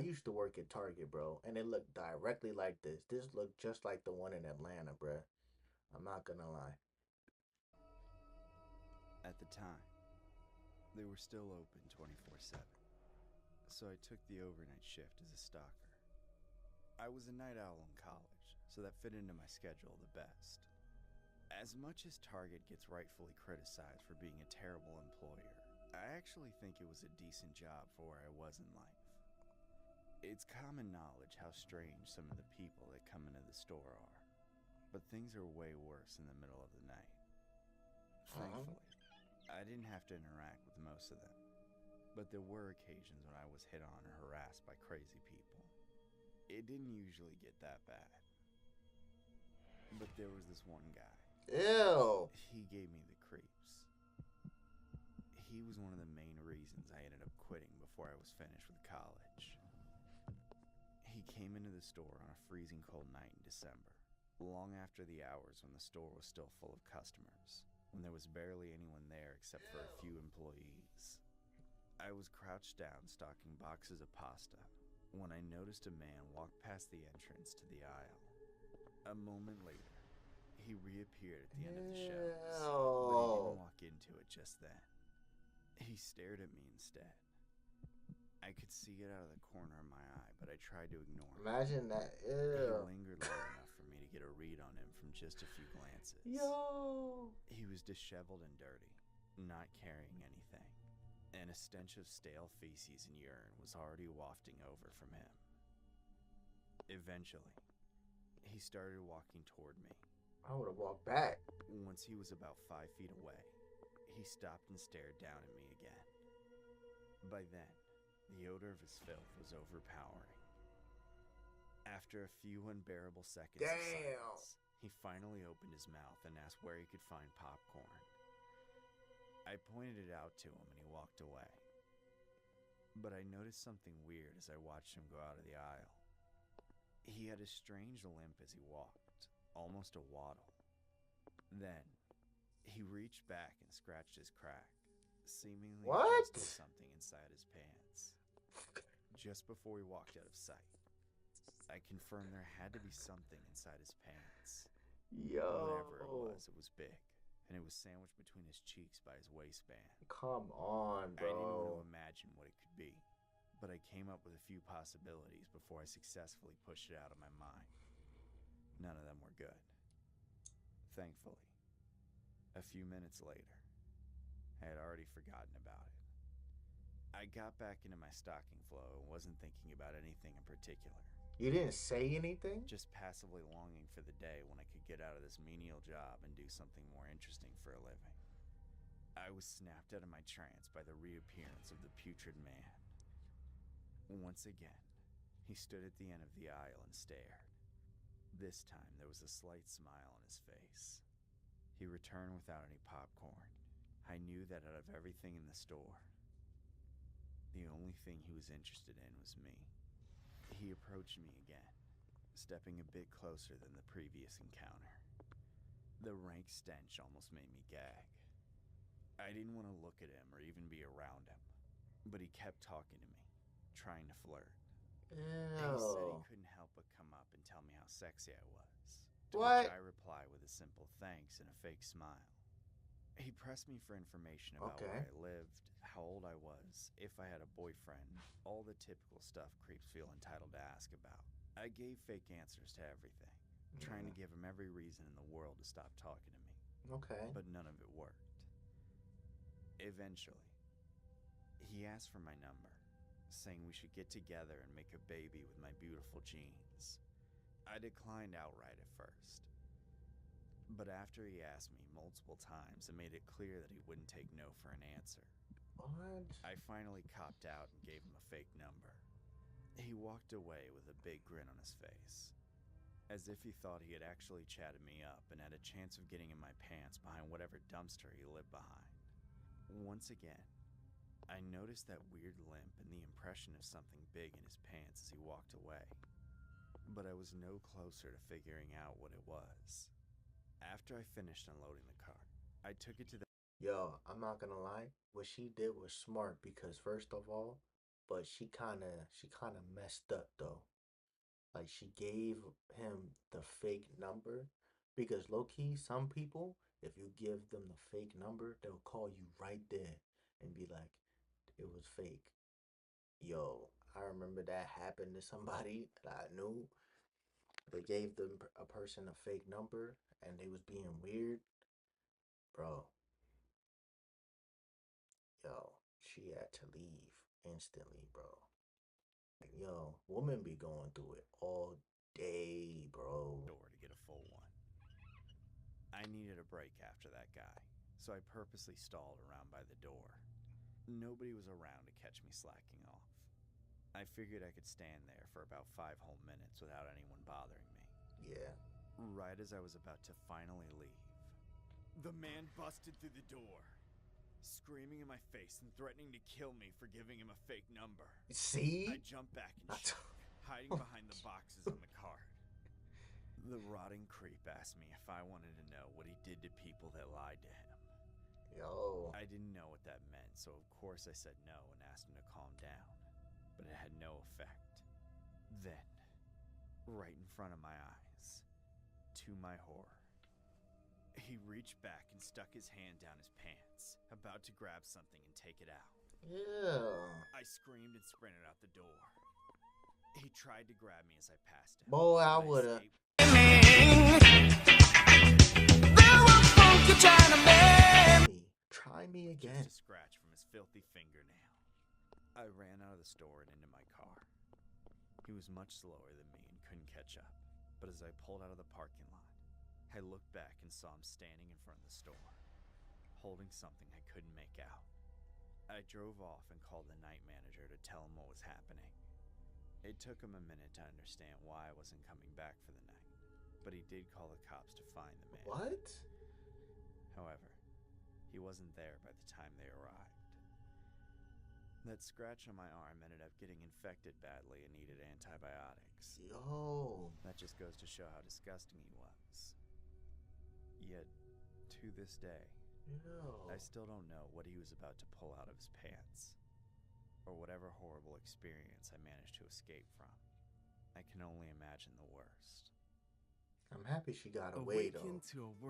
used to work at Target, bro, and it looked directly like this. This looked just like the one in Atlanta, bro. I'm not gonna lie. At the time, they were still open 24/7, so I took the overnight shift as a stalker. I was a night owl in college, so that fit into my schedule the best. As much as Target gets rightfully criticized for being a terrible employer, I actually think it was a decent job for where I was in life. It's common knowledge how strange some of the people that come into the store are, but things are way worse in the middle of the night. Uh-huh. Thankfully, I didn't have to interact with most of them, but there were occasions when I was hit on or harassed by crazy people. It didn't usually get that bad, but there was this one guy. Ew. He gave me the creeps. He was one of the main reasons I ended up quitting before I was finished with college. He came into the store on a freezing cold night in December, long after the hours when the store was still full of customers, when there was barely anyone there except for a few employees. I was crouched down stocking boxes of pasta when I noticed a man walk past the entrance to the aisle. A moment later, he reappeared at the end of the shelves, but he didn't Ew. walk into it just then. He stared at me instead. I could see it out of the corner of my eye, but I tried to ignore him. Imagine that. He Ew. lingered long enough for me to get a read on him from just a few glances. Yo. He was disheveled and dirty, not carrying anything, and a stench of stale feces and urine was already wafting over from him. Eventually, he started walking toward me. I would have walked back. Once he was about 5 feet away, he stopped and stared down at me again. By then, the odor of his filth was overpowering. After a few unbearable seconds of Damn. silence, he finally opened his mouth and asked where he could find popcorn. I pointed it out to him and he walked away. But I noticed something weird as I watched him go out of the aisle. He had a strange limp as he walked, almost a waddle. Then, he reached back and scratched his crack, seemingly What? adjusting something inside his pants. Just before he walked out of sight, I confirmed there had to be something inside his pants. Whatever Yo. it was big, and it was sandwiched between his cheeks by his waistband. Come on, I didn't want to bro. imagine what it could be, but I came up with a few possibilities before I successfully pushed it out of my mind. None of them were good. Thankfully, a few minutes later, I had already forgotten about it. I got back into my stocking flow and wasn't thinking about anything in particular, You didn't say anything? just passively longing for the day when I could get out of this menial job and do something more interesting for a living. I was snapped out of my trance by the reappearance of the putrid man. Once again, he stood at the end of the aisle and stared. This time there was a slight smile on his face. He returned without any popcorn. I knew that out of everything in the store, the only thing he was interested in was me. He approached me again, stepping a bit closer than the previous encounter. The rank stench almost made me gag. I didn't want to look at him or even be around him, but he kept talking to me, trying to flirt. He said he Ew. couldn't help but come up and tell me how sexy I was, to which What? I replied with a simple thanks and a fake smile. He pressed me for information about Okay. where I lived, how old I was, if I had a boyfriend, all the typical stuff creeps feel entitled to ask about. I gave fake answers to everything, trying to give him every reason in the world to stop talking to me, Okay. but none of it worked. Eventually, he asked for my number, saying we should get together and make a baby with my beautiful genes. I declined outright at first, but after he asked me multiple times and made it clear that he wouldn't take no for an answer, What? I finally copped out and gave him a fake number. He walked away with a big grin on his face, as if he thought he had actually chatted me up and had a chance of getting in my pants behind whatever dumpster he lived behind. Once again, I noticed that weird limp and the impression of something big in his pants as he walked away, but I was no closer to figuring out what it was. After I finished unloading the cart, I took it to the Yo, I'm not gonna lie. What she did was smart because first of all, but she kind of messed up though. Like she gave him the fake number because low key, some people, if you give them the fake number, they'll call you right there and be like, it was fake. Yo, I remember that happened to somebody that I knew. They gave them a person a fake number and they was being weird. Bro, yo, she had to leave instantly, bro. Like, yo, women be going through it all day, bro. Door to get a full one. I needed a break after that guy, so I purposely stalled around by the door. Nobody was around to catch me slacking off. I figured I could stand there for about 5 whole minutes without anyone bothering me. Yeah. Right as I was about to finally leave, the man busted through the door, screaming in my face and threatening to kill me for giving him a fake number. See? I jumped back and shook, hiding behind the boxes in the cart. The rotting creep asked me if I wanted to know what he did to people that lied to him. Yo. I didn't know what that meant, so of course I said no and asked him to calm down, but it had no effect. Then, right in front of my eyes, to my horror, he reached back and stuck his hand down his pants, about to grab something and take it out. Yeah. I screamed and sprinted out the door. He tried to grab me as I passed him. Boy, I but woulda. escaped. Try me again. Just a scratch from his filthy fingernail. I ran out of the store and into my car. He was much slower than me and couldn't catch up, but as I pulled out of the parking lot, I looked back and saw him standing in front of the store, holding something I couldn't make out. I drove off and called the night manager to tell him what was happening. It took him a minute to understand why I wasn't coming back for the night, but he did call the cops to find the man. What? However, he wasn't there by the time they arrived. That scratch on my arm ended up getting infected badly and needed antibiotics. Yo. That just goes to show how disgusting he was. Yet, to this day, Yo. I still don't know what he was about to pull out of his pants, or whatever horrible experience I managed to escape from. I can only imagine the worst. I'm happy she got away though. Awaken to a world